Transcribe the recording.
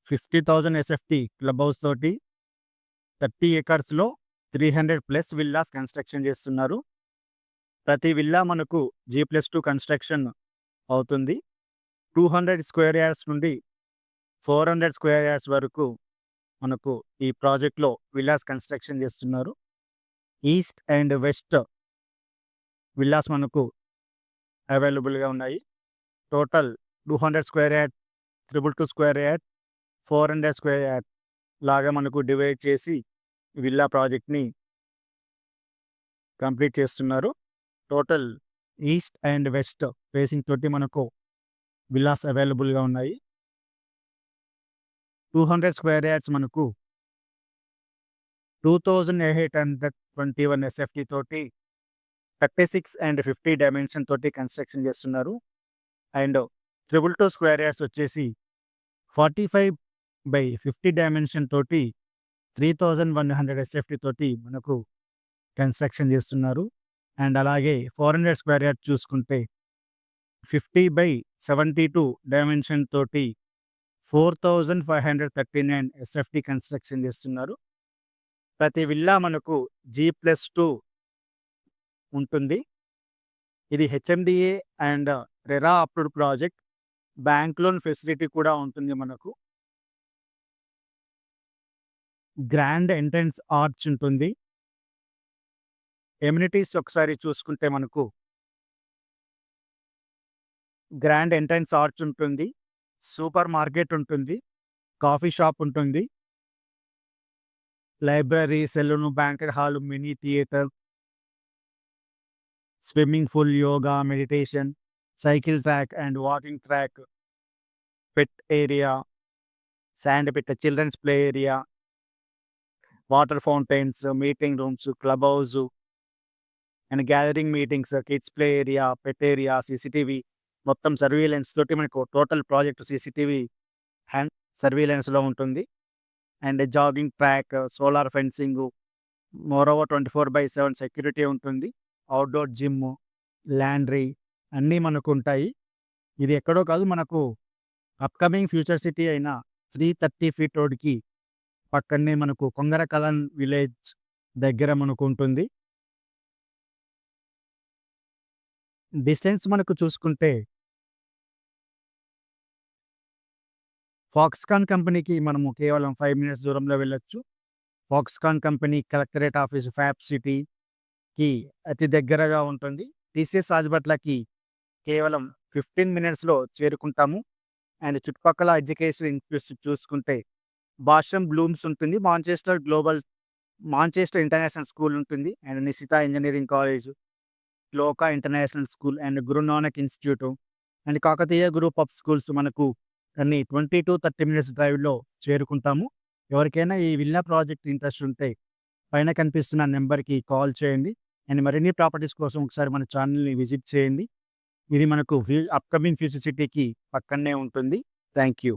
50,000 SFT club house తోటి 30 ఎకర్స్‌లో 300+ villas construction చేస్తున్నారు. ప్రతి విల్లా మనకు G+2 కన్‌స్ట్రక్షన్ అవుతుంది. 200 స్క్వేర్ యార్డ్స్ నుండి 400 స్క్వేర్ యార్డ్స్ వరకు మనకు ఈ ప్రాజెక్ట్‌లో విల్లాస్ కన్‌స్ట్రక్షన్ చేస్తున్నారు. ఈస్ట్ అండ్ వెస్ట్ విల్లాస్ మనకు అవైలబుల్‌గా ఉన్నాయి. Total 200 square yard, 222 square yard, 400 square yard లాగా మనకు డివైడ్ చేసి విల్లా ప్రాజెక్ట్‌ని కంప్లీట్ చేస్తున్నారు. Total east and west facing తోటి మనకు విల్లాస్ అవైలబుల్‌గా ఉన్నాయి. 200 స్క్వేర్ యార్డ్స్ మనకు 2,821 ఎస్ఎఫ్టీ తోటి 36 అండ్ 50 డైమెన్షన్ తోటి కన్‌స్ట్రక్షన్ చేస్తున్నారు. అండ్ 222 స్క్వేర్ యార్డ్స్ వచ్చేసి 45/50 డైమెన్షన్ తోటి 3,100 ఎస్ఎఫ్టీ తోటి మనకు కన్‌స్ట్రక్షన్ చేస్తున్నారు. అండ్ అలాగే 400 స్క్వేర్ యార్డ్ చూసుకుంటే 50/72 డైమెన్షన్ తోటి 4,539 ఎస్ఎఫ్టీ కన్‌స్ట్రక్షన్ చేస్తున్నారు. ప్రతి విల్లా మనకు G+2 ఉంటుంది. ఇది HMDA and RERA approved project. Bank loan facility కూడా ఉంటుంది మనకు. గ్రాండ్ ఎంట్రన్స్ ఆర్చ్ ఉంటుంది. ఎమ్యూనిటీస్ ఒకసారి చూసుకుంటే మనకు గ్రాండ్ ఎంట్రన్స్ ఆర్చ్ ఉంటుంది. సూపర్ మార్కెట్ ఉంటుంది. కాఫీ షాప్ ఉంటుంది. Library, salon, banquet hall, mini theatre, swimming pool, yoga, meditation, cycle track and walking track, pet area, sand pit, children's play area, water fountains, meeting rooms, club house and gathering meetings, kids play area, pet area, CCTV మొత్తం surveillance తోటి మనకు total project CCTV hand సర్వీలెన్స్‌లో ఉంటుంది. And jogging track, solar fencing, moreover 24/7 security ఉంటుంది. Outdoor gym, laundry అన్నీ మనకు ఉంటాయి. ఇది ఎక్కడో కాదు, మనకు అప్‌కమింగ్ ఫ్యూచర్ సిటీ అయిన 330 ఫీట్ రోడ్‌కి పక్కనే మనకు కొంగరకలాన్ విలేజ్ దగ్గర మనకు ఉంటుంది. డిస్టెన్స్ మనకు చూసుకుంటే ఫాక్స్‌కాన్ కంపెనీకి మనము కేవలం 5 మినిట్స్ దూరంలో వెళ్ళొచ్చు. Foxconn company collectorate office fab సిటీకి అతి దగ్గరగా ఉంటుంది. టీసీఎస్ రాజభట్లకి కేవలం 15 మినిట్స్‌లో చేరుకుంటాము. అండ్ చుట్టుపక్కల ఎడ్యుకేషన్ ఇన్స్టిట్యూట్స్ చూసుకుంటే బాషం బ్లూమ్స్ ఉంటుంది. మాంచెస్టర్ ఇంటర్నేషనల్ స్కూల్ ఉంటుంది. And నిశిత engineering college, Lokah international school and Guru Nanak institute and Kakatiya group of schools మనకు అన్ని 20-30 మినిట్స్ డ్రైవ్‌లో చేరుకుంటాము. ఎవరికైనా ఈ విల్లా ప్రాజెక్ట్ ఇంట్రెస్ట్ ఉంటే పైన కనిపిస్తున్న నెంబర్‌కి కాల్ చేయండి. అండ్ మరిన్ని ప్రాపర్టీస్ కోసం ఒకసారి మన ఛానల్‌ని విజిట్ చేయండి. ఇది మనకు అప్‌కమింగ్ ఫ్యూచర్ సిటీకి పక్కనే ఉంటుంది. Thank you.